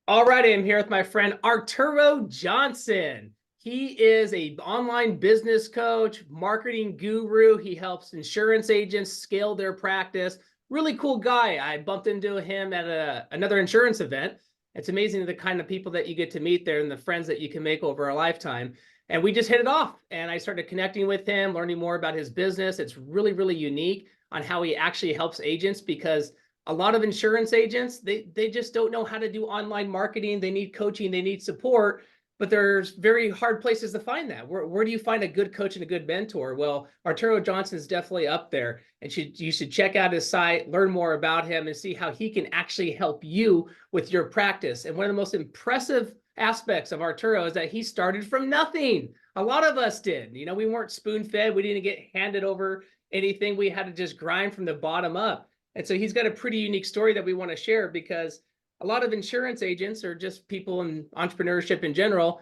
All righty, I'm here with my friend Arturo Johnson. He is an online business coach, marketing guru. He helps insurance agents scale their practice. Really cool guy. I bumped into him at another insurance event. It's amazing the kind of people that you get to meet there and the friends that you can make over a lifetime. And we just hit it off. And I started connecting with him, learning more about his business. It's really, really unique on how he actually helps agents because a lot of insurance agents, they just don't know how to do online marketing. They need coaching, they need support, but there's very hard places to find that. Where do you find a good coach and a good mentor? Well, Arturo Johnson is definitely up there, and you should check out his site, learn more about him, and see how he can actually help you with your practice. And one of the most impressive aspects of Arturo is that he started from nothing. A lot of us did. You know, we weren't spoon-fed. We didn't get handed over anything. We had to just grind from the bottom up. And so he's got a pretty unique story that we want to share because a lot of insurance agents or just people in entrepreneurship in general,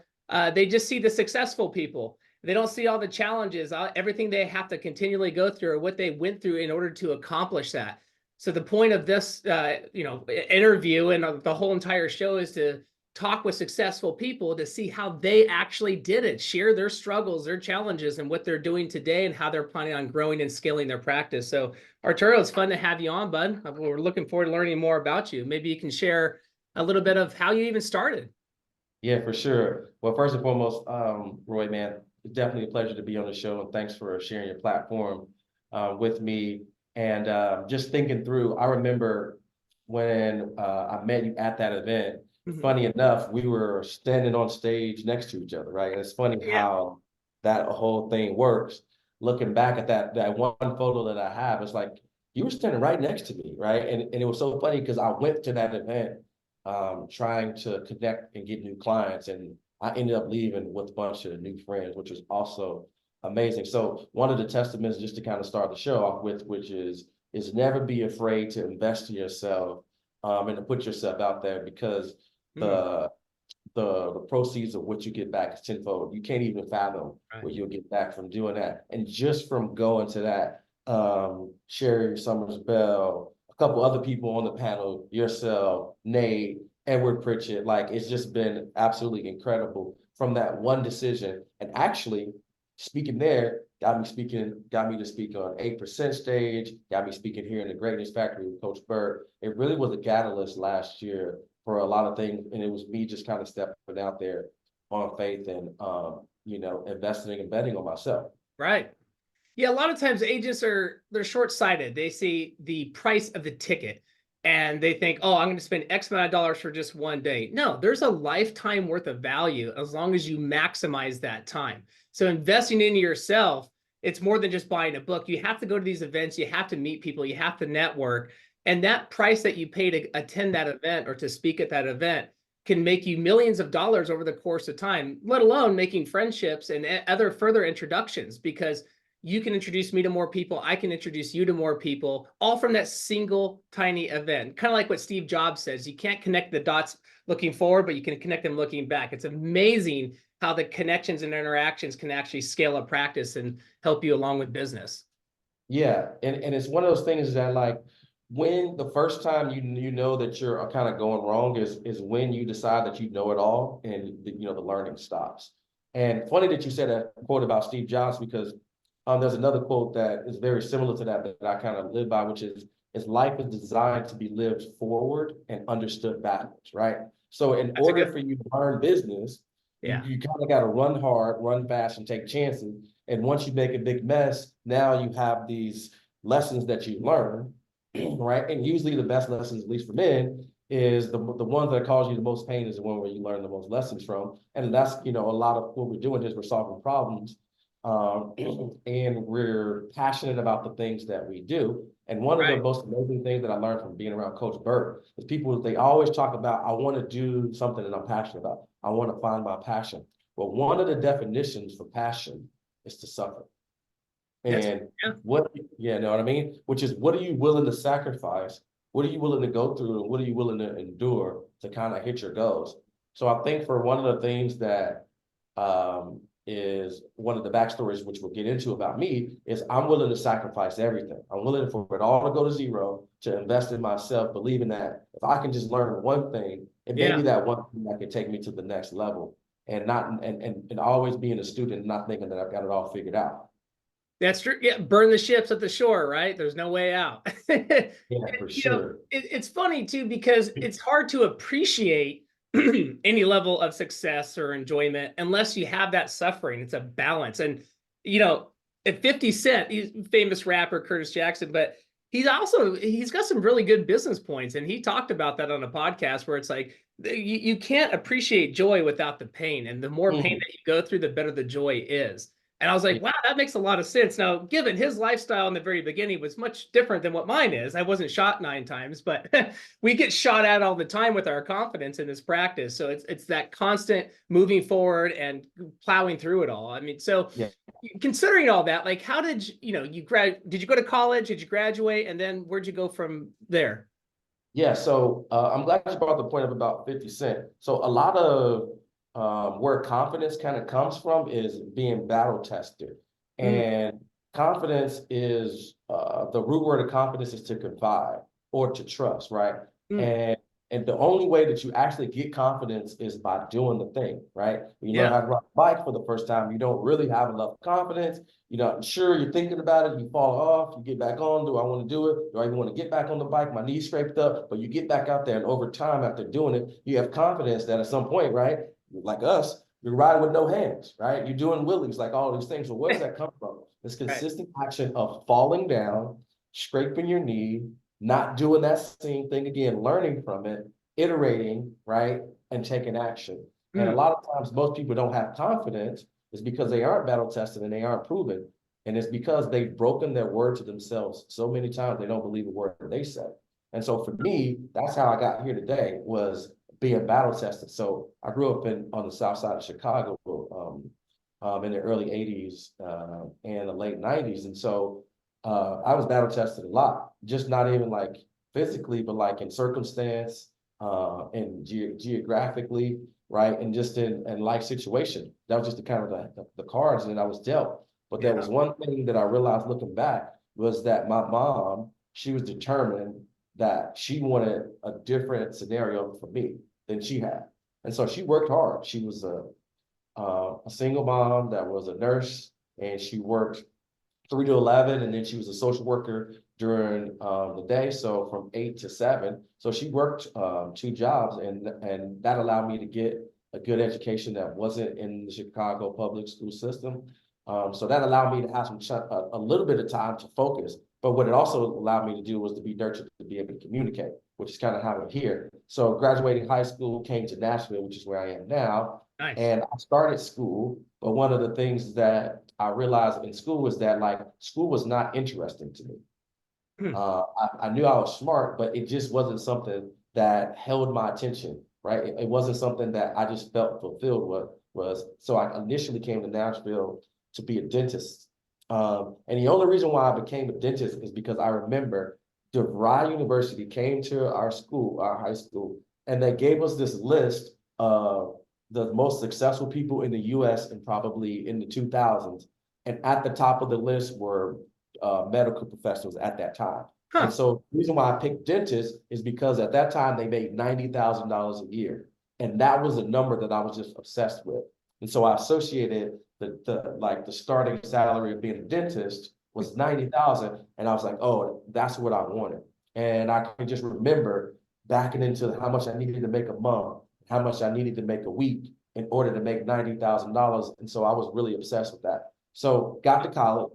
they just see the successful people. They don't see all the challenges, everything they have to continually go through or what they went through in order to accomplish that. So the point of this, interview and the whole entire show is to talk with successful people to see how they actually did it, share their struggles, their challenges, and what they're doing today and how they're planning on growing and scaling their practice. So Arturo, it's fun to have you on, bud. We're looking forward to learning more about you. Maybe you can share a little bit of how you even started. Yeah, for sure. Well, first and foremost, Roy, man, it's definitely a pleasure to be on the show, and thanks for sharing your platform with me. And just thinking through, I remember when I met you at that event. Funny enough, we were standing on stage next to each other, right? And it's funny Yeah. how that whole thing works. Looking back at that one photo that I have, it's like you were standing right next to me, right? And it was so funny because I went to that event trying to connect and get new clients. And I ended up leaving with a bunch of new friends, which was also amazing. So one of the testaments, just to kind of start the show off with, which is never be afraid to invest in yourself and to put yourself out there, because the proceeds of what you get back is tenfold. You can't even fathom what you'll get back from doing that. And just from going to that, Sherry Summers Bell, a couple other people on the panel, yourself, Nate, Edward Pritchett, like it's just been absolutely incredible from that one decision. And actually, speaking there, got me to speak on 8% stage, got me speaking here in the Greatness Factory with Coach Burt. It really was a catalyst last year for a lot of things, and it was me just kind of stepping out there on faith and investing and betting on myself. Right. Yeah, a lot of times agents they're short-sighted. They see the price of the ticket and they think, oh, I'm going to spend X amount of dollars for just one day. No, there's a lifetime worth of value as long as you maximize that time. So investing in yourself, it's more than just buying a book. You have to go to these events, you have to meet people, you have to network. And that price that you pay to attend that event or to speak at that event can make you millions of dollars over the course of time, let alone making friendships and other further introductions, because you can introduce me to more people, I can introduce you to more people, all from that single tiny event. Kind of like what Steve Jobs says, you can't connect the dots looking forward, but you can connect them looking back. It's amazing how the connections and interactions can actually scale a practice and help you along with business. Yeah, and it's one of those things that, like, when the first time you know that you're kind of going wrong is when you decide that you know it all, and the learning stops. And funny that you said a quote about Steve Jobs, because there's another quote that is very similar to that I kind of live by, which is life is designed to be lived forward and understood backwards, right? So in order for you to learn business, you kind of got to run hard, run fast, and take chances. And once you make a big mess, now you have these lessons that you learn, right? And usually the best lessons, at least for men, is the ones that cause you the most pain is the one where you learn the most lessons from. And that's, a lot of what we're doing is we're solving problems. And we're passionate about the things that we do. And one of the most amazing things that I learned from being around Coach Burt is they always talk about, I want to do something that I'm passionate about. I want to find my passion. Well, one of the definitions for passion is to suffer. And know what I mean? Which is, what are you willing to sacrifice? What are you willing to go through? And what are you willing to endure to kind of hit your goals? So I think for one of the things that is one of the backstories, which we'll get into about me, is I'm willing to sacrifice everything. I'm willing for it all to go to zero to invest in myself, believing that if I can just learn one thing, it may be that one thing that can take me to the next level, and not and always being a student, not thinking that I've got it all figured out. That's true. Yeah, burn the ships at the shore, right? There's no way out. Yeah, for You know, sure. it's funny too, because it's hard to appreciate any level of success or enjoyment unless you have that suffering. It's a balance. And, you know, at 50 Cent, he's a famous rapper, Curtis Jackson, but he's got some really good business points. And he talked about that on a podcast where it's like, you can't appreciate joy without the pain. And the more pain that you go through, the better the joy is. And I was like, wow, that makes a lot of sense. Now, given his lifestyle in the very beginning was much different than what mine is. I wasn't shot 9 times, but we get shot at all the time with our confidence in this practice. So it's that constant moving forward and plowing through it all. I mean, so Yeah. considering all that, like, how did did you go to college? Did you graduate? And then where'd you go from there? Yeah, so I'm glad you brought the point up about 50 Cent. So a lot of where confidence kind of comes from is being battle tested. And confidence is the root word of confidence is to confide or to trust, right? And the only way that you actually get confidence is by doing the thing, right? When you learn how to ride a bike for the first time, you don't really have enough confidence. You're not sure, you're thinking about it, you fall off, you get back on. Do I want to do it? Do I even want to get back on the bike? My knee's scraped up, but you get back out there, and over time, after doing it, you have confidence that at some point, right? Like us, you're riding with no hands, right? You're doing wheelies, like all these things. So where does that come from? This consistent action of falling down, scraping your knee, not doing that same thing again, learning from it, iterating, right, and taking action. And a lot of times, most people don't have confidence is because they aren't battle tested and they aren't proven. And it's because they've broken their word to themselves so many times they don't believe a word that they said. And so for me, that's how I got here today, was being battle tested. So I grew up on the south side of Chicago in the early 80s and the late 90s. And so I was battle tested a lot, just not even like physically, but like in circumstance and geographically, right? And just in life situation. That was just the kind of the cards that I was dealt. But there was one thing that I realized looking back was that my mom, she was determined that she wanted a different scenario for me than she had. And so she worked hard. She was a single mom that was a nurse, and she worked 3 to 11, and then she was a social worker during the day, so from 8 to 7. So she worked 2 jobs, and that allowed me to get a good education that wasn't in the Chicago public school system. So that allowed me to have a little bit of time to focus. But what it also allowed me to do was to be nurtured to be able to communicate, which is kind of how I'm here. So graduating high school, came to Nashville, which is where I am now. Nice. And I started school, but one of the things that I realized in school was that like school was not interesting to me. I knew I was smart, but it just wasn't something that held my attention, right? It wasn't something that I just felt fulfilled was. So I initially came to Nashville to be a dentist. And the only reason why I became a dentist is because I remember DeVry University came to our school, our high school, and they gave us this list of the most successful people in the US and probably in the 2000s. And at the top of the list were medical professionals at that time. And so the reason why I picked dentists is because at that time they made $90,000 a year. And that was a number that I was just obsessed with. And so I associated the starting salary of being a dentist was 90,000. And I was like, oh, that's what I wanted. And I can just remember backing into how much I needed to make a month, how much I needed to make a week in order to make $90,000. And so I was really obsessed with that. So got to college,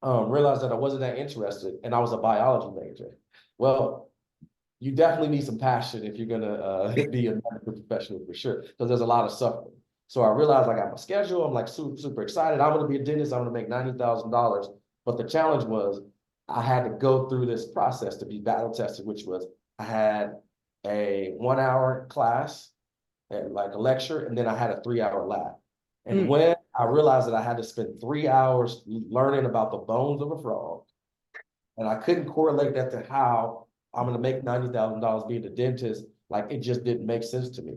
realized that I wasn't that interested, and I was a biology major. Well, you definitely need some passion if you're gonna be a medical professional for sure, because there's a lot of suffering. So I realized I got my schedule. I'm like super excited. I'm gonna be a dentist. I'm gonna make $90,000. But the challenge was I had to go through this process to be battle tested, which was I had a 1-hour class, and like a lecture, and then I had a 3-hour lab. And when I realized that I had to spend 3 hours learning about the bones of a frog, and I couldn't correlate that to how I'm going to make $90,000 being a dentist, like it just didn't make sense to me.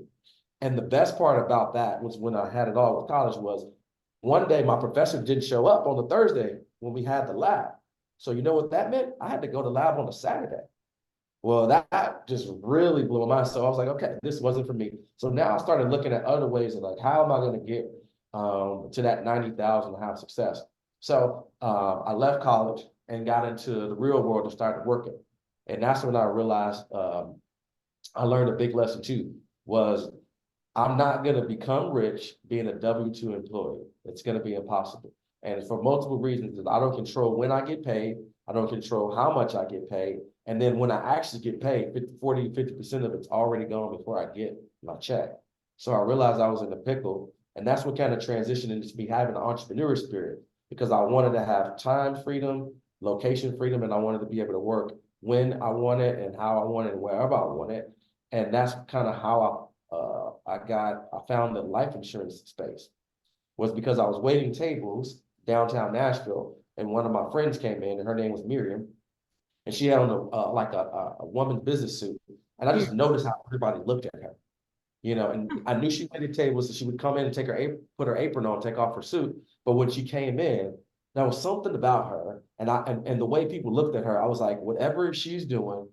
And the best part about that was when I had it all with college was One day my professor didn't show up on the Thursday when we had the lab. So you know what that meant? I had to go to lab on a Saturday. Well, that just really blew my mind. So I was like, okay, this wasn't for me. So now I started looking at other ways of like, how am I going to get to that 90,000 to have success? So I left college and got into the real world and started working. And that's when I realized I learned a big lesson too, was I'm not going to become rich being a W-2 employee. It's going to be impossible. And for multiple reasons, I don't control when I get paid. I don't control how much I get paid. And then when I actually get paid, 50% of it's already gone before I get my check. So I realized I was in a pickle. And that's what kind of transitioned into me having an entrepreneur spirit, because I wanted to have time freedom, location freedom, and I wanted to be able to work when I wanted and how I wanted and wherever I wanted. And that's kind of how I found the life insurance space, was because I was waiting tables downtown Nashville, and one of my friends came in, and her name was Miriam, and she had on a woman's business suit, and I just noticed how everybody looked at her, and I knew she waited tables, so she would come in and put her apron on, take off her suit, but when she came in, there was something about her, and the way people looked at her, I was like, whatever she's doing,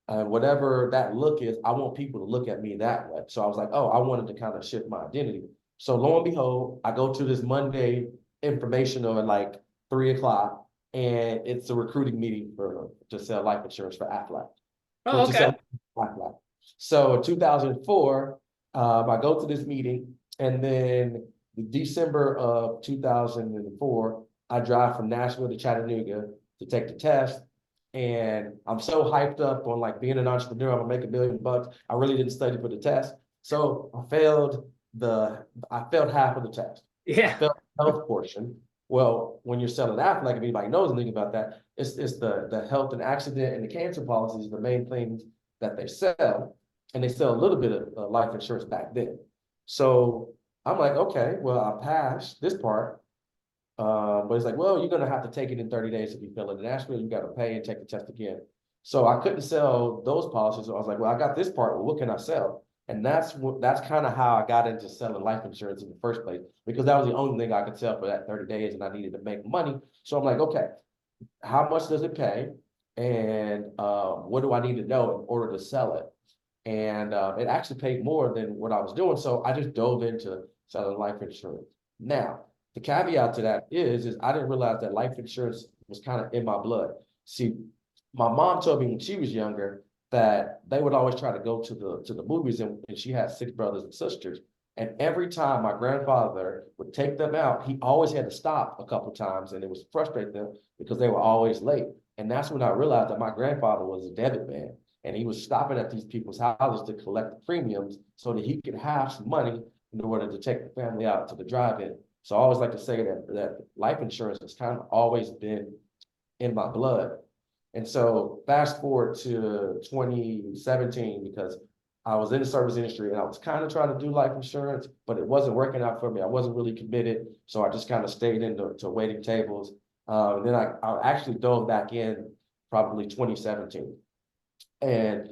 whatever that look is, I want people to look at me that way. So I was like, oh, I wanted to kind of shift my identity. So lo and behold, I go to this Monday informational at like 3 o'clock, and it's a recruiting meeting to sell life insurance for Aflac. Oh, To okay. sell Aflac. So in 2004, I go to this meeting, and then December of 2004, I drive from Nashville to Chattanooga to take the test. And I'm so hyped up on like being an entrepreneur, I'm gonna make $1 million. I really didn't study for the test. So I failed half of the test. I Yeah. failed the health portion. Well, when you're selling Aflac, if anybody knows anything about that, it's the health and accident and the cancer policies, the main things that they sell. And they sell a little bit of life insurance back then. So I'm like, okay, well, I passed this part. But it's like, well, you're gonna have to take it in 30 days if you fill it in Nashville. You got to pay and take the test again. So I couldn't sell those policies. So I was like, well, I got this part. Well, what can I sell? And that's kind of how I got into selling life insurance in the first place, because that was the only thing I could sell for that 30 days, and I needed to make money. So I'm like, okay, how much does it pay, and what do I need to know in order to sell it? And it actually paid more than what I was doing. So I just dove into selling life insurance. Now, the caveat to that is I didn't realize that life insurance was kind of in my blood. See, my mom told me when she was younger that they would always try to go to the movies, and she had 6 brothers and sisters. And every time my grandfather would take them out, he always had to stop a couple times, and it was frustrating them because they were always late. And that's when I realized that my grandfather was a debit man, and he was stopping at these people's houses to collect the premiums so that he could have some money in order to take the family out to the drive-in. So I always like to say that life insurance has kind of always been in my blood. And so fast forward to 2017, because I was in the service industry and I was kind of trying to do life insurance, but it wasn't working out for me. I wasn't really committed. So I just kind of stayed to waiting tables. And then I actually dove back in probably 2017. And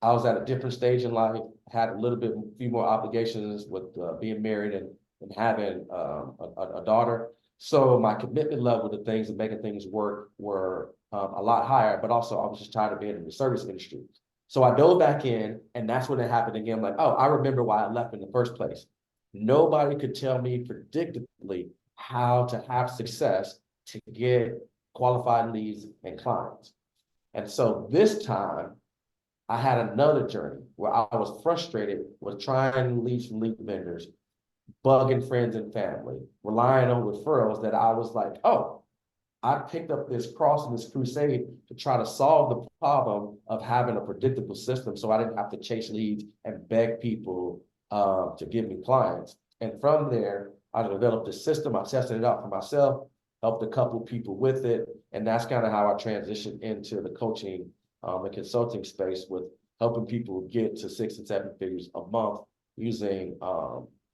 I was at a different stage in life, had a few more obligations with being married and having a daughter. So my commitment level to things and making things work were a lot higher, but also I was just tired of being in the service industry. So I dove back in, and that's when it happened again. I'm like, oh, I remember why I left in the first place. Nobody could tell me predictably how to have success to get qualified leads and clients. And so this time, I had another journey where I was frustrated with trying leads from lead vendors, bugging friends and family, relying on referrals, that I was like, oh, I picked up this cross and this crusade to try to solve the problem of having a predictable system, so I didn't have to chase leads and beg people to give me clients. And from there, I developed a system. I tested it out for myself, helped a couple people with it, and that's kind of how I transitioned into the coaching and consulting space, with helping people get to 6 and 7 figures a month using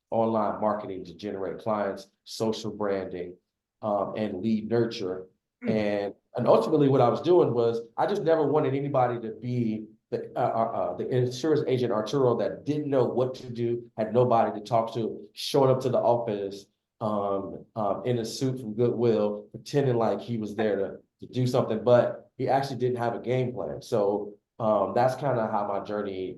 online marketing to generate clients, social branding, and lead nurture. And ultimately what I was doing was I just never wanted anybody to be the insurance agent Arturo that didn't know what to do, had nobody to talk to, showed up to the office in a suit from Goodwill, pretending like he was there to do something, but he actually didn't have a game plan. So that's kind of how my journey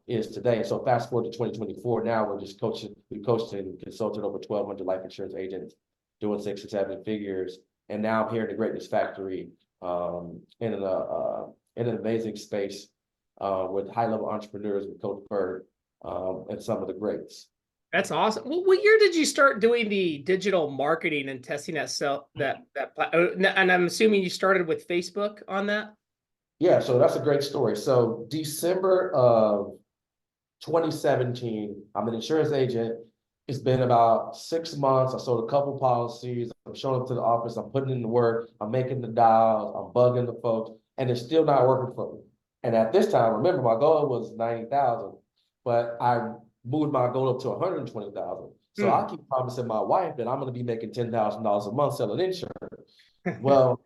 is today. And so fast forward to 2024, now we're just coaching, we coached and consulted over 1,200 life insurance agents doing 6 or 7 figures. And now I'm here in the Greatness Factory in an amazing space with high-level entrepreneurs with Coach Bird and some of the greats. That's awesome. Well, what year did you start doing the digital marketing and testing and I'm assuming you started with Facebook on that? Yeah, so that's a great story. So December of 2017, I'm an insurance agent. It's been about 6 months. I sold a couple policies. I'm showing up to the office. I'm putting in the work. I'm making the dials. I'm bugging the folks, and it's still not working for me. And at this time, remember, my goal was 90,000, but I moved my goal up to 120,000. So I keep promising my wife that I'm going to be making $10,000 a month selling insurance. Well,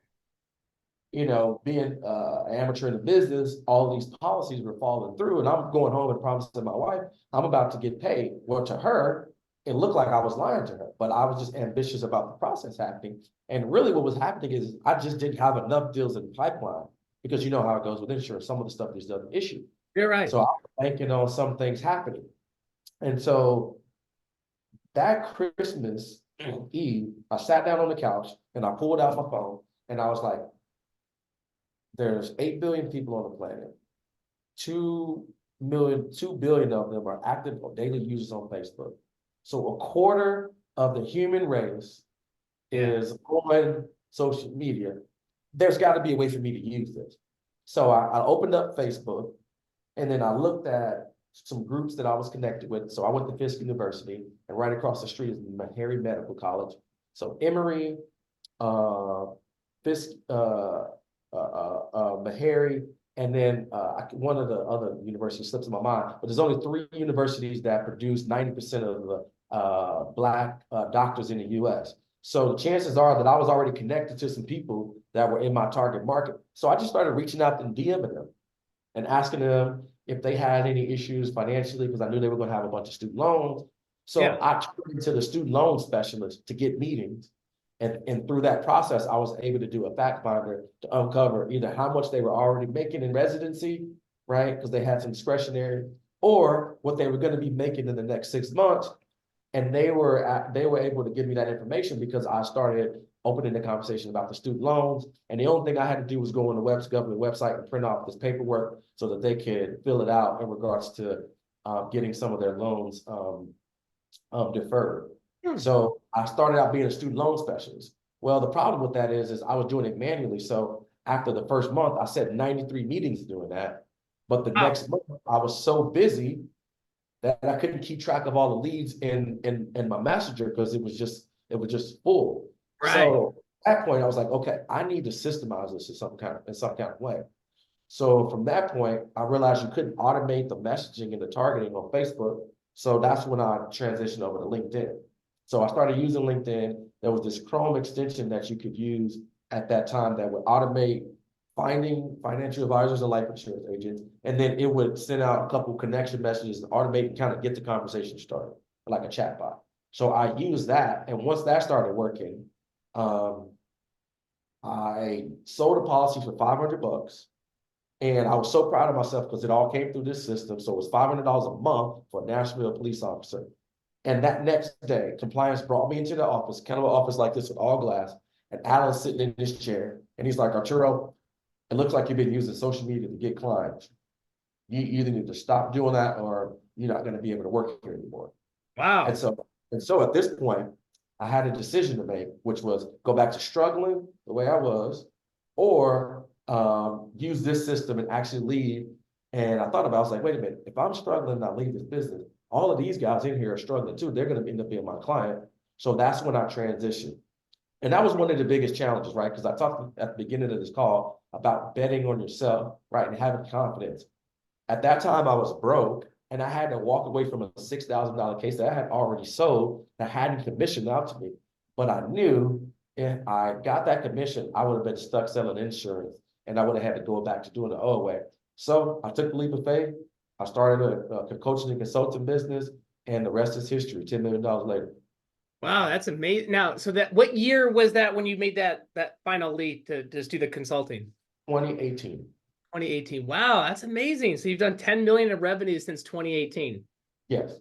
you know, being an amateur in the business, all these policies were falling through, and I'm going home and promising my wife I'm about to get paid. Well, to her, it looked like I was lying to her, but I was just ambitious about the process happening. And really what was happening is I just didn't have enough deals in the pipeline, because you know how it goes with insurance. Some of the stuff just doesn't issue. You're right. So I was banking on some things happening. And so that Christmas Eve, I sat down on the couch and I pulled out my phone and I was like, there's 8 billion people on the planet. 2 billion of them are active or daily users on Facebook. So a quarter of the human race is on social media. There's got to be a way for me to use this. So I opened up Facebook, and then I looked at some groups that I was connected with. So I went to Fisk University, and right across the street is Meharry Medical College. So Emory, Fisk, Meharry, and then one of the other universities slips in my mind, but there's only 3 universities that produce 90% of the Black doctors in the US. So the chances are that I was already connected to some people that were in my target market. So I just started reaching out and DMing them and asking them if they had any issues financially, because I knew they were going to have a bunch of student loans. So I turned to the student loan specialist to get meetings. And through that process, I was able to do a fact finder to uncover either how much they were already making in residency, right? Because they had some discretionary, or what they were going to be making in the next 6 months. And they were able to give me that information because I started opening the conversation about the student loans. And the only thing I had to do was go on the government website and print off this paperwork so that they could fill it out in regards to getting some of their loans deferred. So I started out being a student loan specialist. Well, the problem with that is I was doing it manually. So after the first month, I set 93 meetings doing that. But the next month, I was so busy that I couldn't keep track of all the leads in my messenger because it was just full. Right. So at that point, I was like, okay, I need to systemize this in some kind of way. So from that point, I realized you couldn't automate the messaging and the targeting on Facebook. So that's when I transitioned over to LinkedIn. So I started using LinkedIn. There was this Chrome extension that you could use at that time that would automate finding financial advisors and life insurance agents. And then it would send out a couple connection messages to automate and kind of get the conversation started, like a chat bot. So I used that. And once that started working, I sold a policy for $500. And I was so proud of myself because it all came through this system. So it was $500 a month for a Nashville police officer. And that next day, compliance brought me into the office, kind of an office like this with all glass. And Alan's sitting in his chair. And he's like, Arturo, it looks like you've been using social media to get clients. You either need to stop doing that or you're not going to be able to work here anymore. Wow. And so at this point, I had a decision to make, which was go back to struggling the way I was, or use this system and actually leave. And I thought about it, I was like, wait a minute, if I'm struggling and I leave this business, all of these guys in here are struggling too. They're going to end up being my client. So that's when I transitioned. And that was one of the biggest challenges, right? Because I talked at the beginning of this call about betting on yourself, right? And having confidence. At that time, I was broke and I had to walk away from a $6,000 case that I had already sold that hadn't commissioned out to me. But I knew if I got that commission, I would have been stuck selling insurance and I would have had to go back to doing the old way. So I took the leap of faith. I started a coaching and consulting business, and the rest is history. $10 million later. Wow, that's amazing. Now, so that what year was that when you made that final leap to just do the consulting? 2018. 2018. Wow, that's amazing. So you've done 10 million in revenue since 2018. Yes.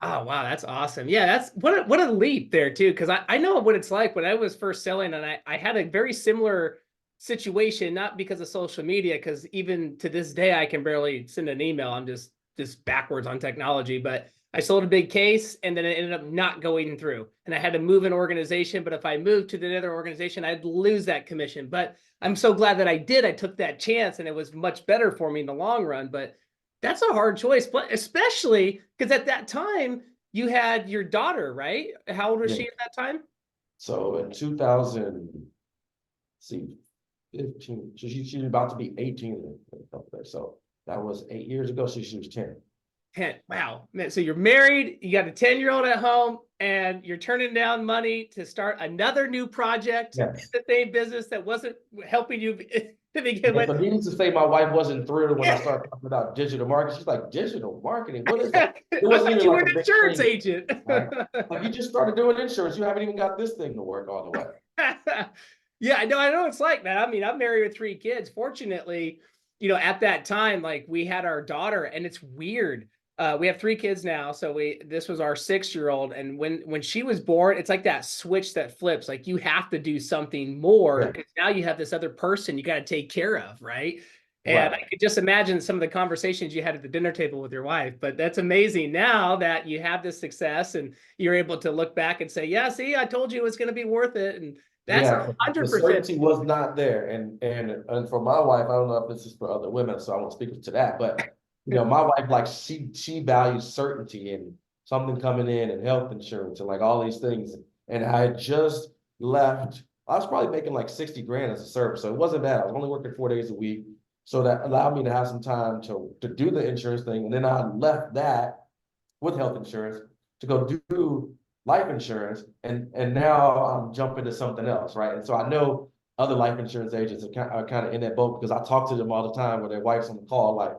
Oh, wow, that's awesome. Yeah, that's what a leap there too. Cause I know what it's like when I was first selling, and I had a very similar situation, not because of social media, because even to this day I can barely send an email. I'm just backwards on technology. But I sold a big case and then it ended up not going through. And I had to move an organization. But if I moved to the other organization, I'd lose that commission. But I'm so glad that I did. I took that chance and it was much better for me in the long run. But that's a hard choice, but especially because at that time you had your daughter, right? How old was Yeah. she at that time? So in 2000, see, 15, so she's about to be 18 in a couple days. So that was 8 years ago. So she was 10. 10. Wow. Man, so you're married, you got a 10-year-old at home, and you're turning down money to start another new project in Yes. the same business that wasn't helping you to begin Yeah, with. so needless to say, my wife wasn't thrilled when I Yeah. started talking about digital marketing. She's like, digital marketing? What is that? It I wasn't thought even you were like a an big insurance thing, agent. right? Like you just started doing insurance. You haven't even got this thing to work all the way. Yeah, I know it's like, man. I mean, I'm married with 3 kids. Fortunately, at that time, like we had our daughter, and it's weird. We have 3 kids now, so this was our 6-year-old, and when she was born, it's like that switch that flips. Like you have to do something more Yeah, because now you have this other person you got to take care of, right? And right. I could just imagine some of the conversations you had at the dinner table with your wife. But that's amazing now that you have this success and you're able to look back and say, "Yeah, see, I told you it was going to be worth it." And that's Yeah, a the 100%. certainty was not there. And for my wife, I don't know if this is for other women, so I won't speak to that. But my wife, like she values certainty and something coming in and health insurance and like all these things. And I had just left. I was probably making like 60 grand as a server, so it wasn't bad. I was only working 4 days a week. So that allowed me to have some time to do the insurance thing. And then I left that with health insurance to go do life insurance, and now I'm jumping to something else, right? And so I know other life insurance agents are kind of in that boat because I talk to them all the time when their wife's on the call, like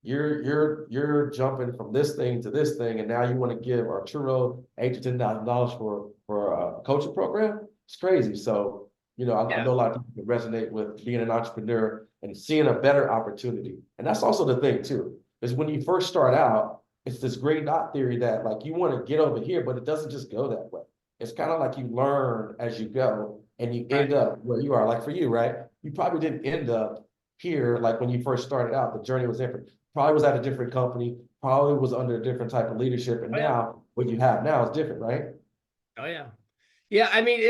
you're jumping from this thing to this thing, and now you want to give Arturo $8,000 to $10,000 for a coaching program. It's crazy. So I Yeah. know a lot of people can resonate with being an entrepreneur and seeing a better opportunity, and that's also the thing too, is when you first start out, it's this gray dot theory that like you want to get over here, but it doesn't just go that way. It's kind of like you learn as you go and you Right. end up where you are. Like for you, right? You probably didn't end up here like when you first started out. The journey was different. Probably was at a different company, probably was under a different type of leadership. And Oh yeah. now what you have now is different, right? Oh yeah. Yeah, I mean,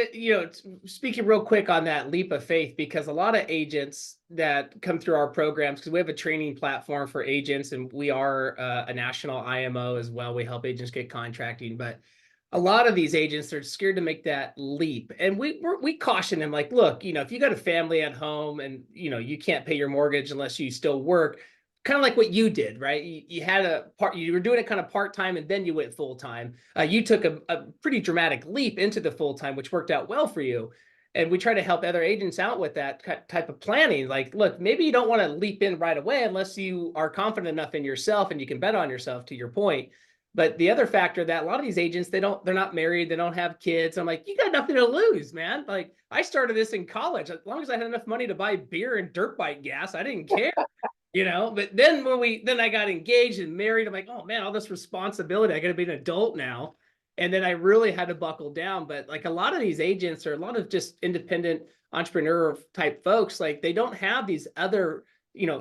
speaking real quick on that leap of faith, because a lot of agents that come through our programs, because we have a training platform for agents, and we are a national IMO as well. We help agents get contracting, but a lot of these agents are scared to make that leap, and we caution them, like, look, if you got a family at home and you can't pay your mortgage unless you still work, kind of like what you did, right? You had you were doing it kind of part-time and then you went full-time. You took a pretty dramatic leap into the full-time, which worked out well for you. And we try to help other agents out with that type of planning. Like, look, maybe you don't want to leap in right away unless you are confident enough in yourself and you can bet on yourself, to your point. But the other factor that a lot of these agents, they're not married, they don't have kids. I'm like, you got nothing to lose, man. Like, I started this in college. As long as I had enough money to buy beer and dirt bike gas, I didn't care. But then then I got engaged and married, I'm like, oh man, all this responsibility, I got to be an adult now. And then I really had to buckle down. But like a lot of these agents, or a lot of just independent entrepreneur type folks, like they don't have these other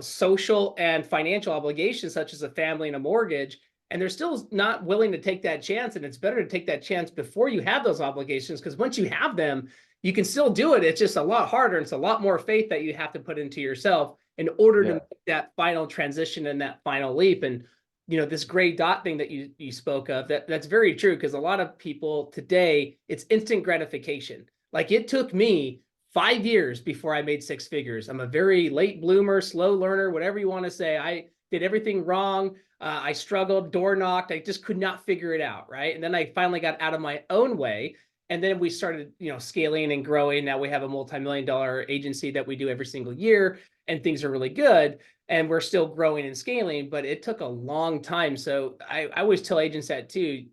social and financial obligations such as a family and a mortgage, and they're still not willing to take that chance. And it's better to take that chance before you have those obligations, because once you have them, you can still do it. It's just a lot harder. It's a lot more faith that you have to put into yourself in order to Yeah. make that final transition and that final leap. And this gray dot thing that you spoke of, that's very true, because a lot of people today, it's instant gratification. Like, it took me 5 years before I made 6 figures. I'm a very late bloomer, slow learner, whatever you want to say. I did everything wrong. I struggled, door knocked. I just could not figure it out, right? And then I finally got out of my own way. And then we started, scaling and growing. Now we have a multi-million-dollar agency that we do every single year, and things are really good. and we're still growing and scaling, but it took a long time. So I always tell agents that too,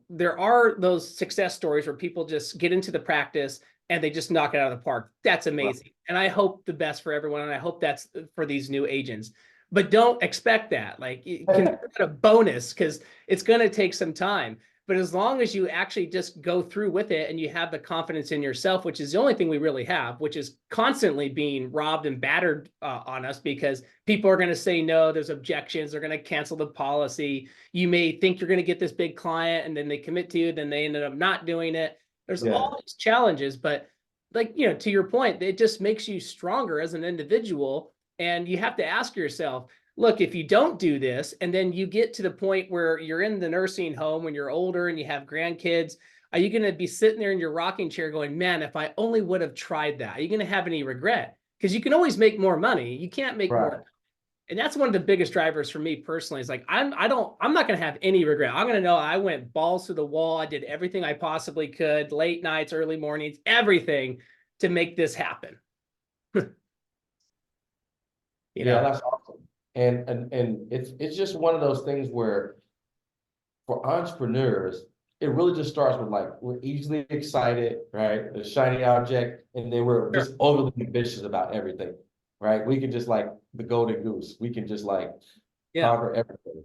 there are those success stories where people just get into the practice and they just knock it out of the park. That's amazing. And I hope the best for everyone. And I hope that's for these new agents, but don't expect that. Like, consider it a bonus because it's going to take some time. But as long as you actually just go through with it and you have the confidence in yourself, which is the only thing we really have, which is constantly being robbed and battered on us because people are going to say no, there's objections, they're going to cancel the policy. You may think you're going to get this big client and then they commit to you, then they ended up not doing it. There's all these challenges, but like, to your point, it just makes you stronger as an individual. And you have to ask yourself, look, if you don't do this, and then you get to the point where you're in the nursing home when you're older and you have grandkids, are you going to be sitting there in your rocking chair going, man, if I only would have tried that? Are you going to have any regret? Because you can always make more money. You can't make more. And that's one of the biggest drivers for me personally. Is like, I'm not going to have any regret. I'm going to know I went balls to the wall. I did everything I possibly could, late nights, early mornings, everything to make this happen. That's awesome. And it's just one of those things where for entrepreneurs, it really just starts with like, we're easily excited, right? The shiny object, and then we're just overly ambitious about everything, right? We can just like the golden goose. We can just like conquer everything.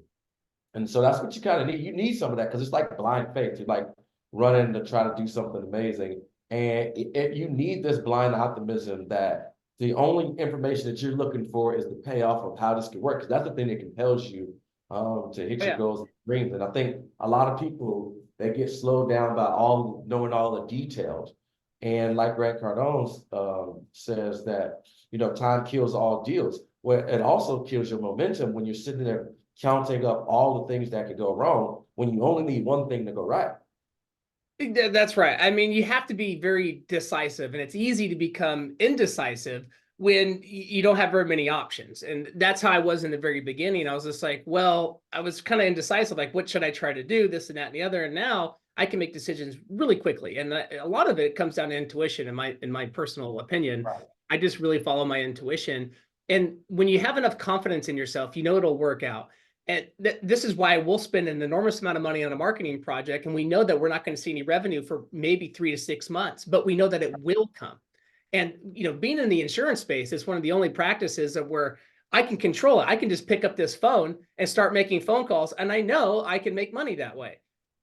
And so that's what you kind of need. You need some of that because it's like blind faith. You're like running to try to do something amazing. And you need this blind optimism that the only information that you're looking for is the payoff of how this could work. Because that's the thing that compels you to hit your goals and dreams. And I think a lot of people, they get slowed down by knowing all the details. And like Grant Cardone says that, time kills all deals. Well, it also kills your momentum when you're sitting there counting up all the things that could go wrong when you only need one thing to go right. That's right. I mean, you have to be very decisive, and it's easy to become indecisive when you don't have very many options. And that's how I was in the very beginning. I was just like, well, I was kind of indecisive, like, what should I try to do? This and that and the other. And now I can make decisions really quickly. And a lot of it comes down to intuition, in my personal opinion. Right. I just really follow my intuition. And when you have enough confidence in yourself, it'll work out. And this is why we'll spend an enormous amount of money on a marketing project. And we know that we're not going to see any revenue for maybe 3 to 6 months, but we know that it will come. And, being in the insurance space is one of the only practices of where I can control it. I can just pick up this phone and start making phone calls. And I know I can make money that way.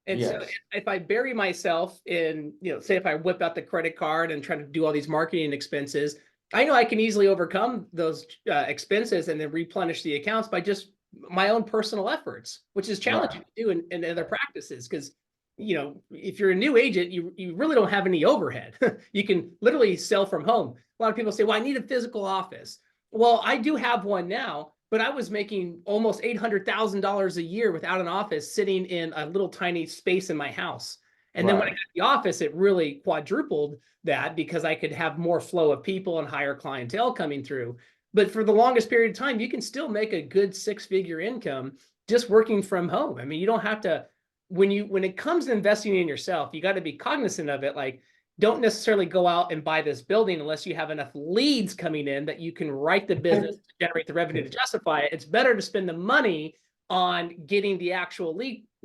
And so if I bury myself in, say if I whip out the credit card and try to do all these marketing expenses, I know I can easily overcome those expenses and then replenish the accounts by just my own personal efforts, which is challenging to do in other practices. Because, if you're a new agent, you really don't have any overhead. You can literally sell from home. A lot of people say, well, I need a physical office. Well, I do have one now, but I was making almost $800,000 a year without an office, sitting in a little tiny space in my house. And then when I got the office, it really quadrupled that because I could have more flow of people and higher clientele coming through. But for the longest period of time, you can still make a good 6-figure income just working from home. I mean, you don't have to, when it comes to investing in yourself, you got to be cognizant of it. Like, don't necessarily go out and buy this building unless you have enough leads coming in that you can write the business to generate the revenue to justify it. It's better to spend the money on getting the actual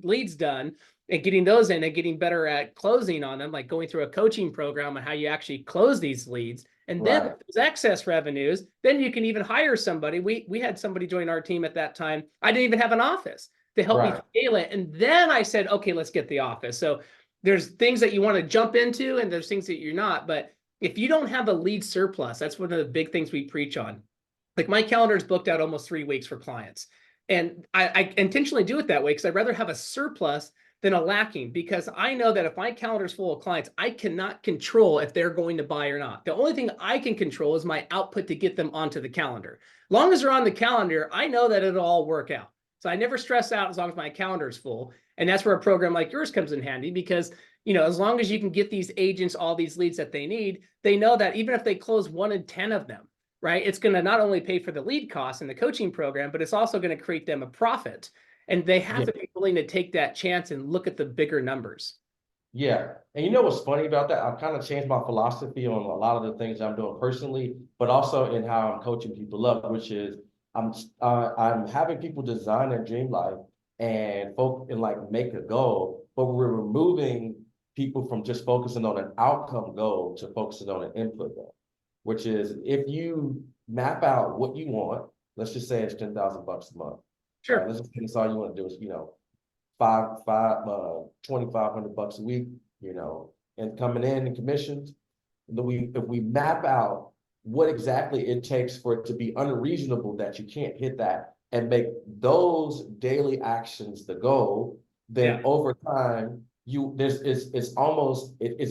leads done and getting those in and getting better at closing on them, like going through a coaching program on how you actually close these leads. And then if there's excess revenues, then you can even hire somebody. We had somebody join our team at that time. I didn't even have an office to help me scale it. And then I said, okay, let's get the office. So there's things that you want to jump into and there's things that you're not. But if you don't have a lead surplus, that's one of the big things we preach on. Like, my calendar is booked out almost 3 weeks for clients. And I intentionally do it that way because I'd rather have a surplus than a lacking, because I know that if my calendar is full of clients, I cannot control if they're going to buy or not. The only thing I can control is my output to get them onto the calendar. As long as they're on the calendar, I know that it'll all work out. So I never stress out as long as my calendar is full. And that's where a program like yours comes in handy, because, as long as you can get these agents all these leads that they need, they know that even if they close 1 in 10 of them, right, it's going to not only pay for the lead costs in the coaching program, but it's also going to create them a profit. And they have to be willing to take that chance and look at the bigger numbers. Yeah. And you know what's funny about that? I've kind of changed my philosophy on a lot of the things I'm doing personally, but also in how I'm coaching people up, which is I'm having people design their dream life and like make a goal, but we're removing people from just focusing on an outcome goal to focusing on an input goal, which is if you map out what you want, let's just say it's $10,000 a month. Sure. Let's just say that's all you want to do is, 2,500 bucks a week, and coming in commissions. If we map out what exactly it takes for it to be unreasonable that you can't hit that and make those daily actions the goal, then over time, it's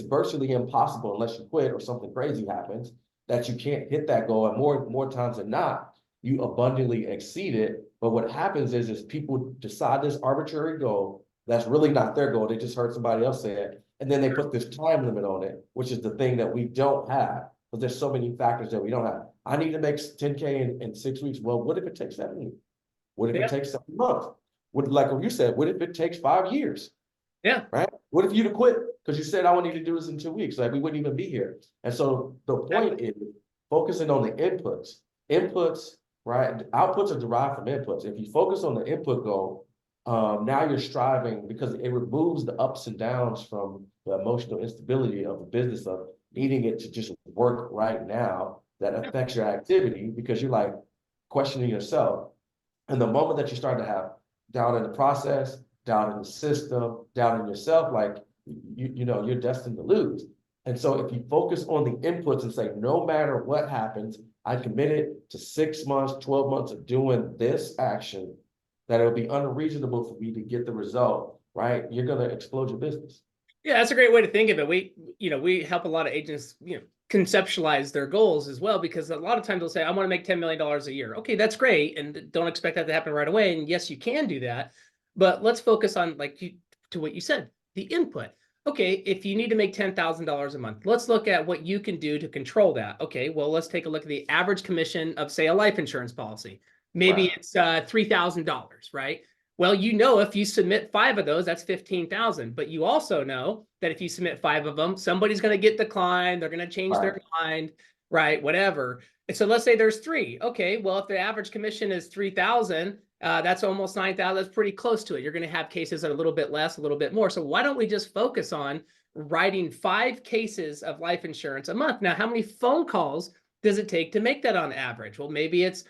virtually impossible unless you quit or something crazy happens that you can't hit that goal. And more times than not, you abundantly exceed it. But what happens is people decide this arbitrary goal that's really not their goal. They just heard somebody else say it. And then they put this time limit on it, which is the thing that we don't have. But there's so many factors that we don't have. I need to make 10K in 6 weeks. Well, what if it takes 7 weeks? What if it takes 7 months? Like you said, what if it takes 5 years? Yeah. Right? What if you to quit? Because you said I want you to do this in 2 weeks. Like we wouldn't even be here. And so the point is focusing on the inputs. Inputs, right? Outputs are derived from inputs. If you focus on the input goal, now you're striving because it removes the ups and downs from the emotional instability of a business of needing it to just work right now that affects your activity because you're like questioning yourself. And the moment that you start to have doubt in the process, doubt in the system, doubt in yourself, like you're destined to lose. And so if you focus on the inputs and say, no matter what happens, I committed to 6 months, 12 months of doing this action, that it'll be unreasonable for me to get the result, right? You're going to explode your business. Yeah, that's a great way to think of it. We help a lot of agents, conceptualize their goals as well, because a lot of times they'll say, I want to make $10 million a year. Okay, that's great. And don't expect that to happen right away. And yes, you can do that. But let's focus on, to what you said, the input. Okay, if you need to make $10,000 a month, let's look at what you can do to control that. Okay, well, let's take a look at the average commission of, say, a life insurance policy. Maybe it's $3,000, right? Well, if you submit 5 of those, that's 15,000. But you also know that if you submit 5 of them, somebody's going to get declined. They're going to change their mind, right? Whatever. And so let's say there's 3. Okay, well, if the average commission is 3,000, that's almost 9,000. That's pretty close to it. You're going to have cases that are a little bit less, a little bit more. So why don't we just focus on writing 5 cases of life insurance a month? Now, how many phone calls does it take to make that on average? Well, maybe it's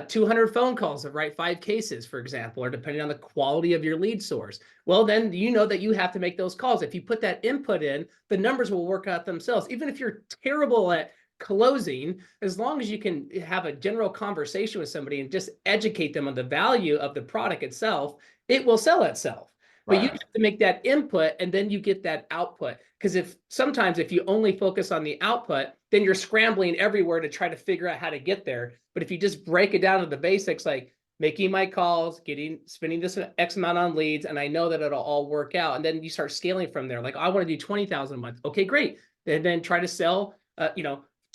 200 phone calls to write 5 cases, for example, or depending on the quality of your lead source. Well, then you know that you have to make those calls. If you put that input in, the numbers will work out themselves. Even if you're terrible at closing, as long as you can have a general conversation with somebody and just educate them on the value of the product itself, it will sell itself. But you have to make that input and then you get that output. Because sometimes if you only focus on the output, then you're scrambling everywhere to try to figure out how to get there. But if you just break it down to the basics, like making my calls, spending this X amount on leads, and I know that it'll all work out. And then you start scaling from there. Like, I want to do 20,000 a month. Okay, great. And then try to sell,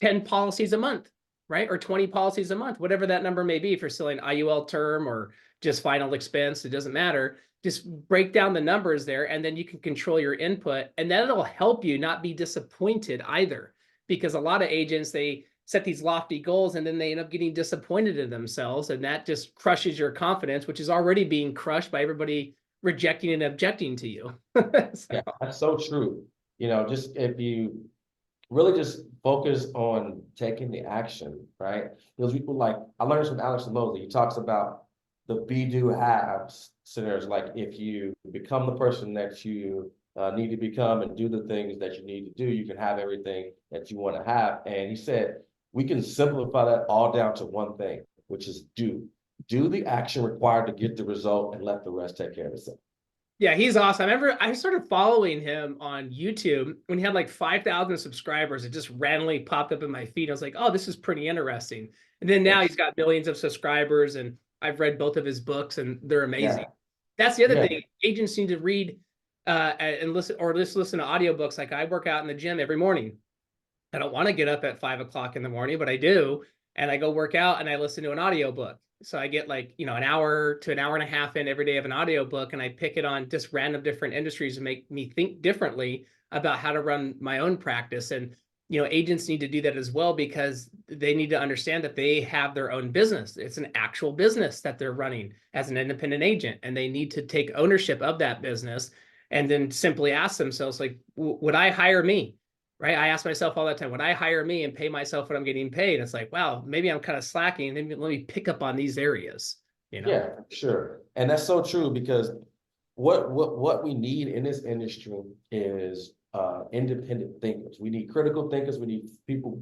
10 policies a month, right? Or 20 policies a month, whatever that number may be. If you're selling IUL term or just final expense, it doesn't matter. Just break down the numbers there, and then you can control your input, and that'll help you not be disappointed either. Because a lot of agents, they set these lofty goals and then they end up getting disappointed in themselves, and that just crushes your confidence, which is already being crushed by everybody rejecting and objecting to you. Yeah, that's so true. Just if you really just focus on taking the action, right? Because people I learned from Alex Lamoza, he talks about the be, do, haves scenarios. Like if you become the person that you need to become and do the things that you need to do, you can have everything that you want to have. And he said, we can simplify that all down to one thing, which is do. Do the action required to get the result and let the rest take care of itself. Yeah, he's awesome. I started following him on YouTube when he had like 5,000 subscribers. It just randomly popped up in my feed. I was like, oh, this is pretty interesting. And then now he's got millions of subscribers, and I've read both of his books and they're amazing. Yeah. That's the other thing. Agents need to read and listen, or just listen to audiobooks. Like, I work out in the gym every morning. I don't want to get up at 5 o'clock in the morning, but I do. And I go work out and I listen to an audiobook. So I get an hour to an hour and a half in every day of an audiobook, and I pick it on just random different industries to make me think differently about how to run my own practice. And agents need to do that as well, because they need to understand that they have their own business. It's an actual business that they're running as an independent agent, and they need to take ownership of that business, and then simply ask themselves, like, would I hire me? Right? I ask myself all that time, would I hire me and pay myself what I'm getting paid? It's like, wow, maybe I'm kind of slacking. Maybe let me pick up on these areas. Yeah, sure. And that's so true, because what we need in this industry is independent thinkers. We need critical thinkers. We need people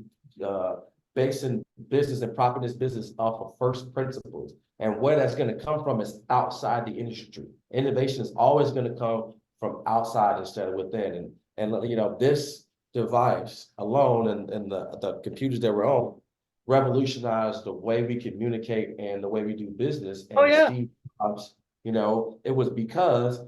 basing business and propping this business off of first principles. And where that's going to come from is outside the industry. Innovation is always going to come from outside instead of within. And this device alone, and the computers that we're on, revolutionized the way we communicate and the way we do business. Oh, And yeah. Steve Jobs, it was because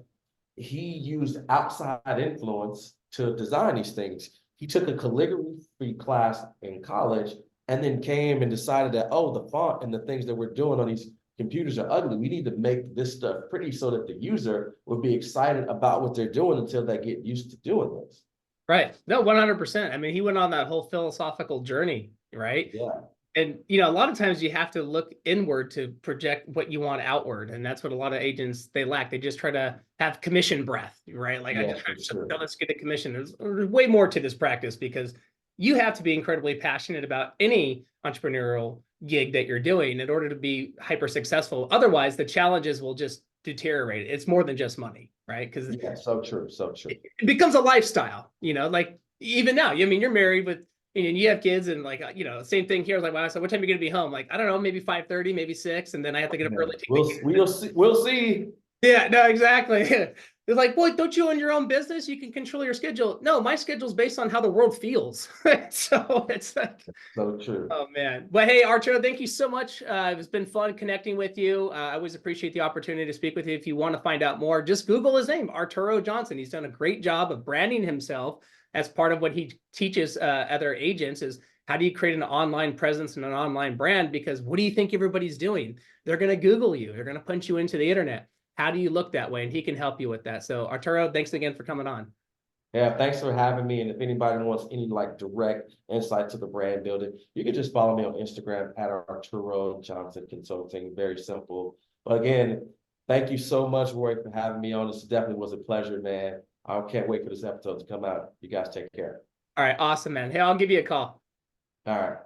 he used outside influence to design these things. He took a calligraphy class in college and then came and decided that, oh, the font and the things that we're doing on these computers are ugly. We need to make this stuff pretty so that the user would be excited about what they're doing until they get used to doing this. Right. No, 100%. I mean, he went on that whole philosophical journey, right? Yeah. And, a lot of times you have to look inward to project what you want outward. And that's what a lot of agents, they lack. They just try to have commission breath, right? Like, Yeah, for sure. let's get the commission. There's way more to this practice, because you have to be incredibly passionate about any entrepreneurial gig that you're doing in order to be hyper successful. Otherwise, the challenges will just deteriorate. It's more than just money, right? Because yeah, so true, so true. It becomes a lifestyle, like even now, I mean, you're married with, and you have kids, and like, same thing here. I was like, wow, so what time are you going to be home? Like, I don't know, maybe 5:30, maybe 6. And then I have to get up early. We'll see. Yeah, no, exactly. They're like, boy, don't you own your own business? You can control your schedule. No, my schedule is based on how the world feels. So it's like, so true. Oh, man. But hey, Arturo, thank you so much. It's been fun connecting with you. I always appreciate the opportunity to speak with you. If you want to find out more, just Google his name, Arturo Johnson. He's done a great job of branding himself as part of what he teaches other agents, is how do you create an online presence and an online brand? Because what do you think everybody's doing? They're going to Google you. They're going to punch you into the internet. How do you look that way? And he can help you with that. So Arturo, thanks again for coming on. Yeah, thanks for having me. And if anybody wants any direct insight to the brand building, you can just follow me on Instagram at Arturo Johnson Consulting. Very simple. But again, thank you so much, Roy, for having me on. This definitely was a pleasure, man. I can't wait for this episode to come out. You guys take care. All right, awesome, man. Hey, I'll give you a call. All right.